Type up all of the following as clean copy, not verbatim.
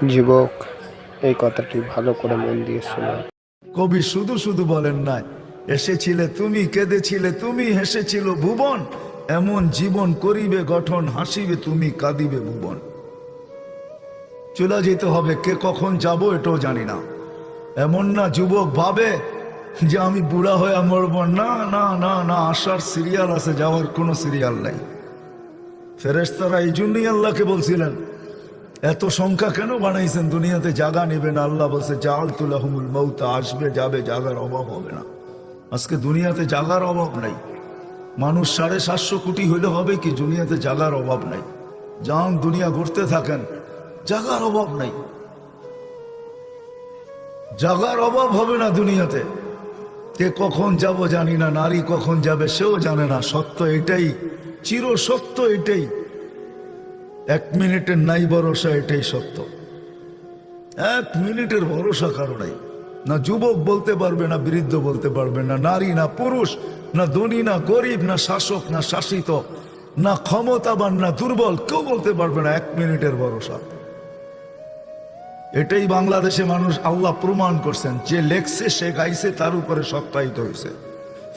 যুবক, এই কথাটি ভালো করে মন দিয়ে শুনুন। কবি শুধু শুধু বলেন নাই, এসেছিলে তুমি, কেঁদেছিলে তুমি, হেসেছিল ভুবন, এমন জীবন করিবে গঠন, হাসিবে তুমি, কাঁদিবে ভুবন। চলে যেতে হবে, কে কখন যাব এটাও জানি না। এমন না যুবক ভাবে যে আমি বুড়া হয়ে মরব, না না না না, আসার সিরিয়াল আছে, যাওয়ার কোনো সিরিয়াল নাই। ফেরেশতারা এই জন্যই আল্লাহকে বলছিলেন, এত সংখ্যা কেন বানাইছেন, দুনিয়াতে জায়গা নেবেন। আল্লাহ বলছে জাআলতু লাহুমুল মাউত, আসবে যাবে, জায়গার অভাব হবে না। আজকে দুনিয়াতে জায়গার অভাব নাই। মানুষ 750 কোটি হইলে হবে কি, দুনিয়াতে জায়গার অভাব নাই। যান দুনিয়া ঘুরতে থাকেন, জায়গার অভাব নাই, জায়গার অভাব হবে না দুনিয়াতে। কে কখন যাব জানি না, নারী কখন যাবে সেও জানে না। সত্য এটাই, চির সত্য এটাই, 1 মিনিটের নাই ভরসা, এটাই সত্য। 1 মিনিটের ভরসা কারো নাই। না যুবক বলতে পারবে, না বৃদ্ধ বলতে পারবে, না নারী না পুরুষ, না ধনী না গরিব, না শাসক না শাসিত, না ক্ষমতাবান না দুর্বল, কেউ বলতে পারবে না 1 মিনিটের ভরসা। এটাই বাংলাদেশে মানুষ আল্লাহ প্রমাণ করছেন। যে লেখছে সে গাইছে, তার উপরে সত্যায়িত হয়েছে।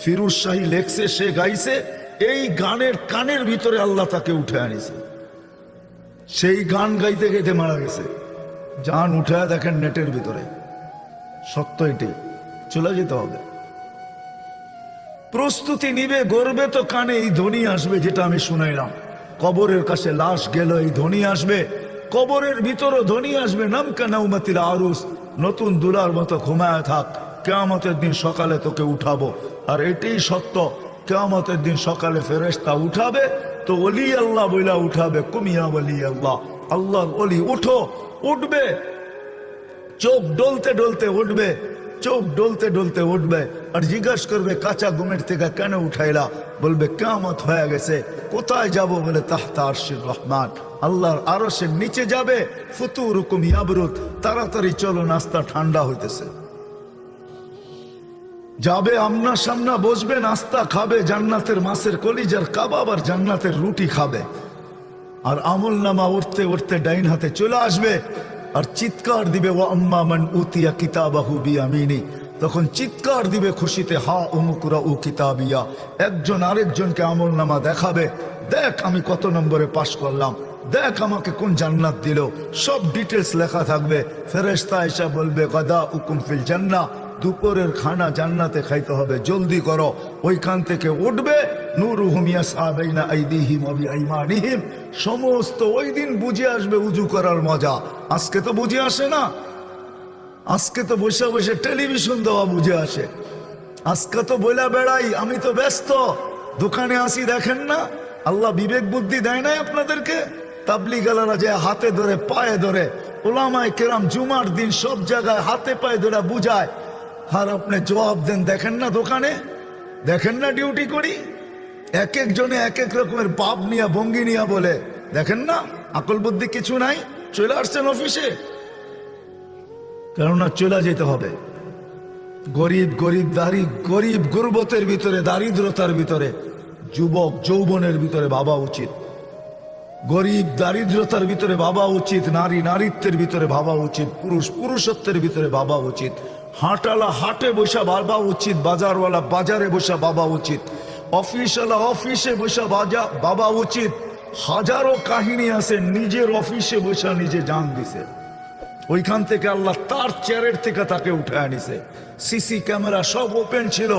ফিরোজ শাহী লেখছে, সে গাইছে, এই গানের কানের ভিতরে আল্লাহ তাকে উঠে আনিছে। সেই গান গাইতে গাইতে মারা গেছে। জান উঠে দেখেন নেটের ভিতরে, সত্য এটাই। চলে যেতে হবে, প্রস্তুতি নিবে, গড়বে তো কানে এই ধ্বনি আসবে, যেটা আমি শুনাইলাম। কবরের কাছে লাশ গেল, এই ধ্বনি আসবে। কবরের ভিতরও ধ্বনি আসবে, নামকা নাউমাতিল আরুস, নতুন দুলার মতো ঘুমায় থাক, কিয়ামতের দিন সকালে তোকে উঠাবো। আর এটাই সত্য, কিয়ামতের দিন সকালে ফেরেশতা উঠাবে, তো ওলি আল্লাহ বইলা উঠাবে, কুমিয়া ওলি আল্লাহ, আল্লাহর ওলি উঠো, উঠবে। চোখ ডলতে ডলতে উঠবে, চোখ ডলতে ডলতে উঠবে, আর জিজ্ঞাসা করবে কাঁচা ঘুমের থেকে কেন উঠাইলা? বলবে কিয়ামত হয়ে গেছে। কোথায় যাব? বলে তাহতা আরশির রহমান, আল্লাহর আরশের নিচে যাবে। ফুতুরুকুম ইয়াবরুদ, তাড়াতাড়ি চলো, নাস্তা ঠান্ডা হইতেছে। যাবে আমনা সামনা, বসবে, নাস্তা খাবে, জান্নাতের মাছের কলিজার কাবাব আর জান্নাতের রুটি খাবে। আর আমল নামা উঠতে উঠতে ডাইন হাতে চলে আসবে, আর চিৎকার দিবে ওয়া আম্মা মান উতিয়া কিতাবাহু বিয়ামিনি। তখন চিৎকার দিবে খুশিতে, হা উমুকুরা উ কিতাবিয়া। একজন আরেকজনকে আমল নামা দেখাবে, দেখ আমি কত নম্বরে পাশ করলাম, দেখ আমাকে কোন জান্নাত দিল, সব ডিটেলস লেখা থাকবে। ফেরেশতা এসে বলবে গাদা উকুম ফিল জান্নাহ, দুপুরের খানা জান্নাতে খাইতে হবে, জলদি করো। ওইখান থেকে উঠবে, নূরুহুম ইয়াসআ বাইনা আইদিহিম ওয়া বিআইমানিহিম। সমস্ত ওই দিন বুঝে আসবে উজু করার মজা। আজকে তো বুঝে আসে না, আজকে তো বসে বসে টেলিভিশন দেওয়া বুঝে আসে। আজকে তো বইলা বেড়াই আমি তো ব্যস্ত, দোকানে আসি, দেখেন না? আল্লাহ বিবেক বুদ্ধি দেয় নাই আপনাদেরকে? তাবলিগালারা যে হাতে ধরে পায়ে ধরে, ওলামায়ে কেরাম জুমার দিন সব জায়গায় হাতে পায়ে ধরে বুঝায়, আর আপনি জবাব দেন দেখেন না দোকানে, দেখেন না ডিউটি করি। এক একজনে এক এক রকমের পাপ নিয়া ভঙ্গি নিয়া বলে, দেখেন না আকল বুদ্ধি কিছু নাই, চলে আসছেন অফিসে। কেননা চলে যেতে হবে। গরিব গরিব দাড়ি, গরিব গুরবতের ভিতরে, দারিদ্রতার ভিতরে, যুবক যৌবনের ভিতরে ভাবা উচিত। গরিব দারিদ্রতার ভিতরে ভাবা উচিত, নারী নারীত্বের ভিতরে ভাবা উচিত, পুরুষ পুরুষত্বের ভিতরে ভাবা উচিত, হাটালা হাটে বসা ভাবা উচিত, বাজারওয়ালা বাজারে বসা ভাবা উচিত, অফিসওয়ালা অফিসে বসা ভাবা উচিত। হাজারো কাহিনী আছে, নিজের অফিসে বসা নিজে জান দিছে, ওইখান থেকে আল্লাহ তার চেয়ারের থেকে তাকে উঠে আনিছে। সিসি ক্যামেরা সব ওপেন ছিল,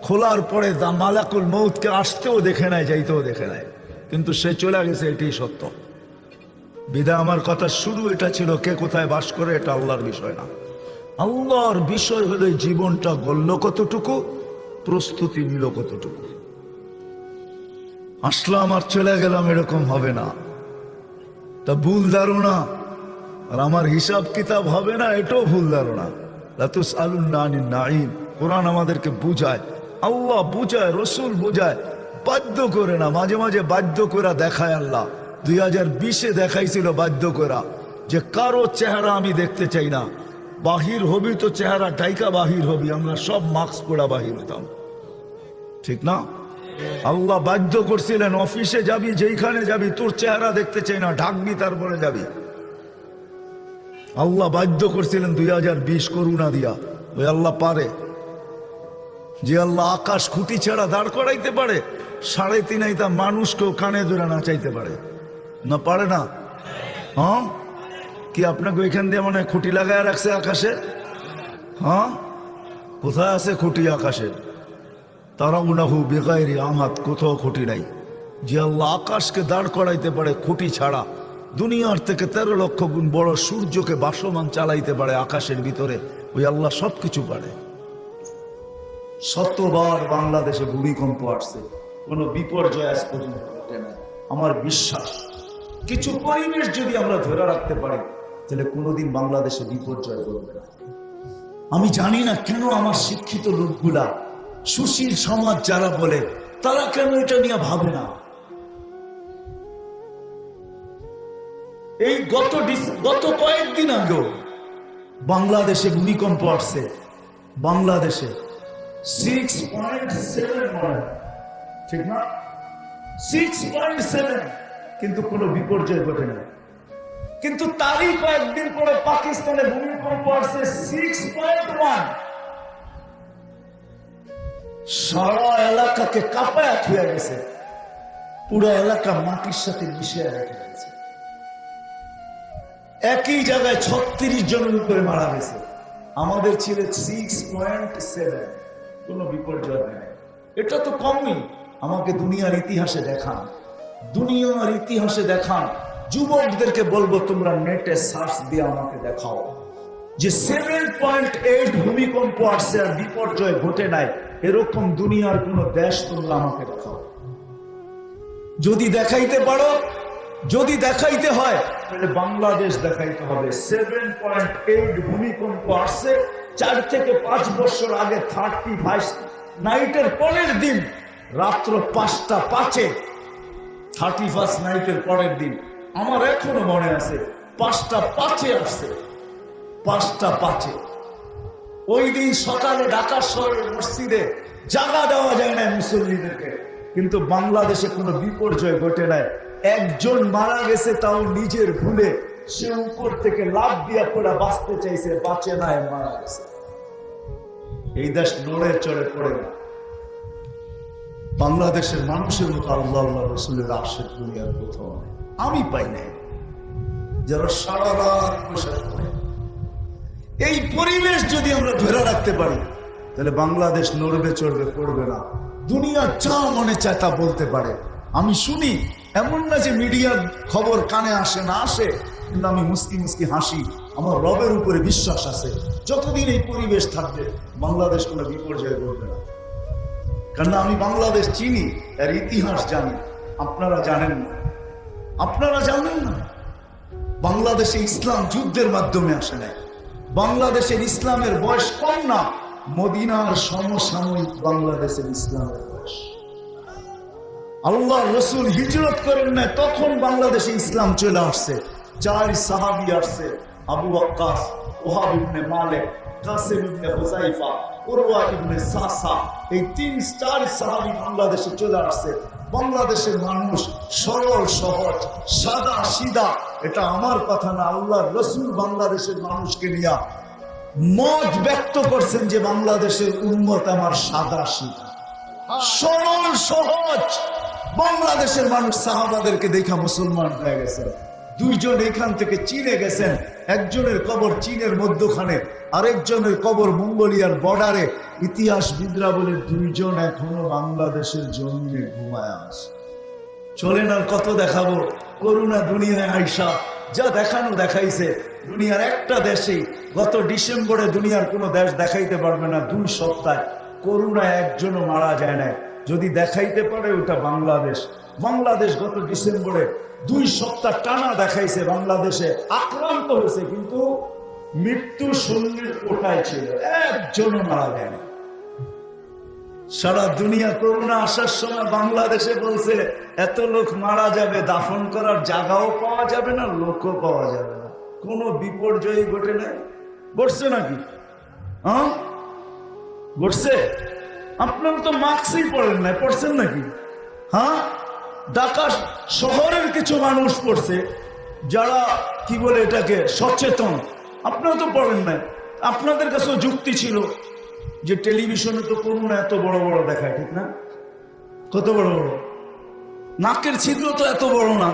খোলার পরে মালাকুল মউতকে আসতেও দেখে নাই, যাইতেও দেখে নাই, কিন্তু সে চলে গেছে। এটাই সত্য। বিদায় আমার কথা শুরু এটা ছিল, কে কোথায় বাস করে এটা আল্লাহর বিষয় না। আল্লাহর বিষয় হলো জীবনটা গড়ল কতটুকু, প্রস্তুতি নিল কতটুকু। আসলাম আর চলে গেলাম, এরকম হবে না। তা ভুল ধারণা, আর আমার হিসাব কিতাব হবে না, এটাও ভুল ধারণা। লা তুসআলুনা আনিন নাঈম, কোরআন আমাদেরকে বুঝায়, আল্লাহ বুঝায়, রসুল বুঝায়, বাধ্য করে না। মাঝে মাঝে বাধ্য করে দেখায় আল্লাহ। 2020-এ দেখাইছিল বাধ্য করা, যে কারো চেহারা আমি দেখতে চাই না, বাহির হবি তো চেহারা ডাইকা বাহির হবি। আমরা সব মাস্ক পরা বাহির হতাম, ঠিক না? আল্লাহ বাধ্য করছিলেন, অফিসে যাবি, যেইখানে যাবি, তোর চেহারা দেখতে চাই না, ঢাকবি তারপরে যাবি। আল্লাহ বাধ্য করছিলেন 2020 করুণা দিয়া। ওই আল্লাহ পারে, যে আল্লাহ আকাশ খুঁটি ছাড়া দাঁড় করাইতে পারে, 3.5 আইতা মানুষকেও কানে ধরে নাচাইতে পারে না? পারে না? হ্যাঁ, কি আপনাকে ওইখান দিয়ে মনে হয় খুঁটি লাগায় রাখছে আকাশে? হ্যাঁ, কোথায় আছে খুঁটি আকাশে? তারা উনাহু বেগাইরি আমাদ, কোথাও খুঁটি নাই। যে আল্লাহ আকাশকে দাঁড় করাইতে পারে খুঁটি ছাড়া, দুনিয়ার থেকে 13 লক্ষ গুণ বড় সূর্যকে ভাসমান চালাইতে পারে আকাশের ভিতরে, ওই আল্লাহ সবকিছু পারে। শতবার বাংলাদেশে ভূমিকম্প আসছে, কোনো বিপর্যয় আজ পর্যন্ত ঘটে না। আমার বিশ্বাস কিছু পরিবেশ যদি আমরা ধরে রাখতে পারি, তাহলে কোনোদিন বাংলাদেশে বিপর্যয় ঘটবে না। আমি জানি না কেন আমার শিক্ষিত লোকগুলা, সুশীল সমাজ যারা বলে, তারা কেন এটা নিয়ে ভাবে না। এই গত কয়েকদিন আগেও বাংলাদেশে ভূমিকম্প আসছে, বাংলাদেশে 6.7, ঠিক না? 6.7, কিন্তু কোনো বিপর্যয় ঘটে না। কিন্তু তারই কয়েকদিন পরে পাকিস্তানে ভূমিকম্প আসছে 6.1, সারা এলাকাকে কাঁপায় থুয়ে গেছে, পুরো এলাকা মাটির সাথে মিশে রেখে গেছে। একই জায়গায় 36 জনের উপরে মারা গেছে। আমাদের ছিল 6.7, কোনো বিপর্যয় নেই। এটা তো কমই। আমাকে দুনিয়ার ইতিহাসে দেখান, দুনিয়ার ইতিহাসে দেখান। যুবকদেরকে বলবো, তোমরা নেটে সার্চ দিয়ে আমাকে দেখাও যে 7.8 ভূমিকম্প আসছে আর বিপর্যয় ঘটে নাই, এরকম দুনিয়ার কোন দেশ তোমরা আমাকে দেখাও। যদি দেখাইতে পারো, যদি দেখাইতে হয়, তাহলে বাংলাদেশ দেখাইতে হবে। 7.8 ভূমিকম্প আসছে 4 থেকে 5 বছর আগে, 31 নাইটের পরের দিন রাত্র 5টা 5-এ, 31 নাইটের পরের দিন। আমার এখনো মনে আছে, 5টা 5-এ আসছে, 5টা 5-এ। ওই দিন সকালে ঢাকা শহরের মসজিদে জায়গা দেওয়া যায় না মুসল্লিদেরকে, কিন্তু বাংলাদেশে কোনো বিপর্যয় ঘটে নাই। একজন মারা গেছে, তাও নিজের ভুলে, সে উপর থেকে লাফ দিয়া পড়া বাঁচতে চাইছে, বাঁচে নাই, মারা গেছে। এই দেশ নড়ে চড়ে পড়ে না। বাংলাদেশের মানুষের মতো আল্লাহ আল্লাহ রসুলের আশেক দুনিয়ার কোথাও নেই, আমি পাই নাই। যারা সারা রাত বসে পড়ে, এই পরিবেশ যদি আমরা ধরে রাখতে পারি, তাহলে বাংলাদেশ নড়বে চড়বে পড়বে না। দুনিয়া যা মনে চায় তা বলতে পারে। আমি শুনি, এমন না যে মিডিয়ার খবর কানে আসে না, আসে, কিন্তু আমি মুস্কি মুস্কি হাসি। আমার রবের উপরে বিশ্বাস আছে, যতদিন এই পরিবেশ থাকবে বাংলাদেশ কোনো বিপর্যয় করবে না। কারণ আমি বাংলাদেশ চিনি, এর ইতিহাস জানি। আপনারা জানেন না, আপনারা জানেন না। বাংলাদেশে ইসলাম যুদ্ধের মাধ্যমে আসে নাই। বাংলাদেশের ইসলামের বয়স কম না, মদিনার সমসাময়িক বাংলাদেশের ইসলামের বয়স। আল্লাহ রসুল হিজরত করেন না, তখন বাংলাদেশে ইসলাম চলে আসছে। 4 সাহাবী আসছে, আবু ওয়াক্কাস, ওহাব ইবনে মালিক, কাসিম ইবনে হুযাইফা, উরওয়া ইবনে সাসা, এই 3-4 সাহাবী বাংলাদেশে চলে আসছে। বাংলাদেশের মানুষ সরল সহজ, সাদা সিধা। এটা আমার কথা না, আল্লাহ রসুল বাংলাদেশের মানুষকে নিয়ে মত ব্যক্ত করছেন যে বাংলাদেশের উম্মত আমার সাদা সিধা, সরল সহজ। বাংলাদেশের মানুষ সাহাবাদেরকে দেখা মুসলমান হয়ে গেছেন। 2 জন এখান থেকে চীনে গেছেন, একজনের কবর চীনের মধ্যখানে, আরেকজনের কবর মঙ্গোলিয়ার বর্ডারে। ইতিহাসবিদরা বলে 2 জন এখনো বাংলাদেশের জমিনে ঘুমায় আছে। চলেন আর কত দেখাবো। করুণা দুনিয়ায় আইসা যা দেখানো দেখাইছে। দুনিয়ার একটা দেশেই গত ডিসেম্বরে দুনিয়ার কোনো দেশ দেখাইতে পারবে না 2 সপ্তাহে করুণায় একজনও মারা যায় না। যদি দেখাইতে পারে ওটা বাংলাদেশ। বাংলাদেশ গত ডিসেম্বরে 2 সপ্তাহ টানা দেখাইছে বাংলাদেশে আক্রান্ত হয়েছে, কিন্তু মৃত্যু শূন্যের কোঠায় ছিল, একজনও মারা যায় না। সারা দুনিয়া করোনা আসার সময় বাংলাদেশে বলছে এত লোক মারা যাবে, দাফন করার জায়গাও পাওয়া যাবে না, লোকও পাওয়া যাবে না। কোনো বিপর্যয় ঘটে নাই। ঘটছে নাকি? হ্যাঁ ঘটছে। আপনারা তো মাস্কই পড়েন নাই, পড়ছেন নাকি? হ্যাঁ, ঢাকা শহরের কিছু মানুষ পড়ছে যারা কি বলে এটাকে সচেতন, আপনারা তো পড়েন নাই, আপনাদের কাছেও যুক্তি ছিল যে টেলিভিশনে তো করোনা এত বড় বড় দেখায়, ঠিক না? কত বড় বড় নাকের ছিদ্র তো এত বড় না,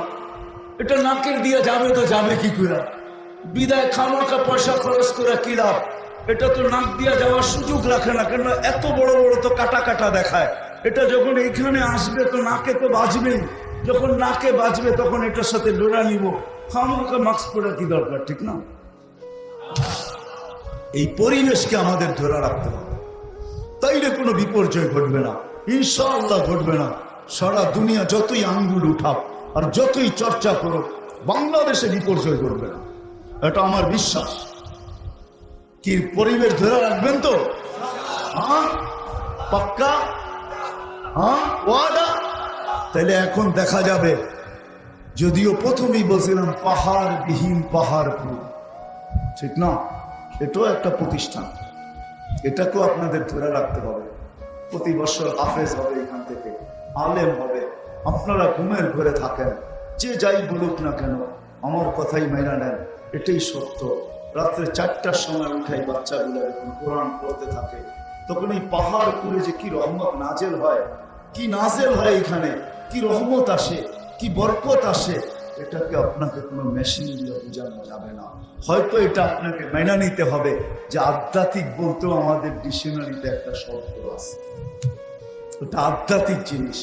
এটা নাকের দিয়ে যাবে তো যাবে কি করে? বিদায় খামাখা পয়সা খরচ করে কি লাভ? এটা তো নাক দিয়ে যাওয়ার সুযোগ রাখে না, কেন এত বড় বড় তো কাটা কাটা দেখায়। এটা যখন এইখানে আসবে তো নাকে তো বাজবেই, যখন নাকে বাজবে তখন এটার সাথে লড়া নিব, খামাখা মাস্ক পরে কি দরকার, ঠিক না? এই পরিবেশকে আমাদের ধরে রাখতে হবে, তাইলে কোনো বিপর্যয় ঘটবে না, ইনশাআল্লাহ ঘটবে না। সারা দুনিয়া যতই আঙ্গুল উঠাক আর যতই চর্চা করো, বাংলাদেশে বিপর্যয় ঘটবে না, এটা আমার বিশ্বাস। কি পরিবেশ ধরে রাখবেন তো? হ্যাঁ, পাক্কা? হ্যাঁ, ওয়াদা? তাহলে এখন দেখা যাবে, যদিও প্রথমেই বলছিলাম পাহাড় বিহীন পাহাড়পুর, ঠিক না? এটাও একটা প্রতিষ্ঠান, এটাকেও আপনাদের ধরে রাখতে হবে। প্রতি বছর হাফেজ হবে, এখান থেকে আলেম হবে। আপনারা ঘুমের ঘরে থাকেন, যে যাই বলুক না কেন আমার কথাই মাইনা নেন, এটাই সত্য। রাত্রে 4টার সময় উঠাই বাচ্চাগুলো যখন কোরআন পড়তে থাকে, তখন এই পাহাড় পুরে যে কি রহমত নাজেল হয়, কি নাজেল হয় এখানে, কি রহমত আসে, কি বরকত আসে, এটাকে আপনাকে কোনো মেশিন দিয়ে বোঝানো যাবে না। হয়তো এটা আপনাকে মেনে নিতে হবে যে আধ্যাত্মিক বলতেও আমাদের ডিকশনারিতে একটা শব্দ আছে, ওটা আধ্যাত্মিক জিনিস।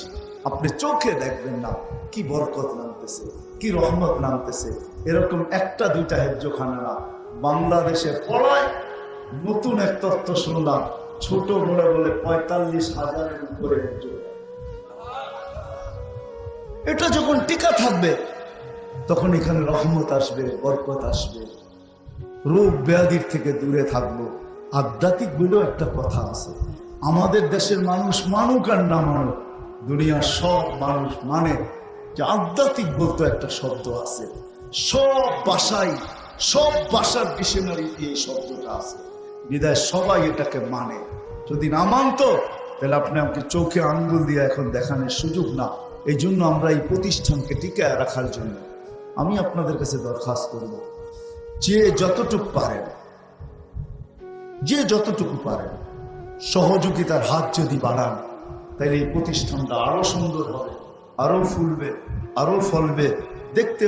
আপনি চোখে দেখবেন না কি বরকত নামতেছে, কি রহমত নামতেছে। এরকম একটা দুইটা হেফজোখানা না, বাংলাদেশে পড়ায় নতুন এক তথ্য শুনলাম, ছোট বড় বলে 45,000-এর উপরে হেফজোখানা। এটা যখন টিকা থাকবে তখন এখানে রহমত আসবে, বরকত আসবে, রোগ ব্যাধির থেকে দূরে থাকবো। আধ্যাত্মিক বলেও একটা কথা আছে, আমাদের দেশের মানুষ মানুক আর না মানুক, দুনিয়ার সব মানুষ মানে যে আধ্যাত্মিক বলতে একটা শব্দ আছে। সব ভাষায়, সব ভাষার ডিকশনারিতে এই শব্দটা আছে, বিদায় সবাই এটাকে মানে। যদি না মানতো তাহলে আপনি আমাকে চোখে আঙ্গুল দিয়ে এখন দেখানোর সুযোগ না। এই জন্য আমরা এই প্রতিষ্ঠানকে টিকায় রাখার জন্য আমি আপনাদের কাছে দরখাস্ত করব, যে যতটুকু পারেন, যে যতটুকু পারেন সহযোগিতার হাত যদি বাড়ান, তাহলে এই প্রতিষ্ঠানটা আরো সুন্দর হবে, আরো ফুলবে, আরো ফলবে, দেখতে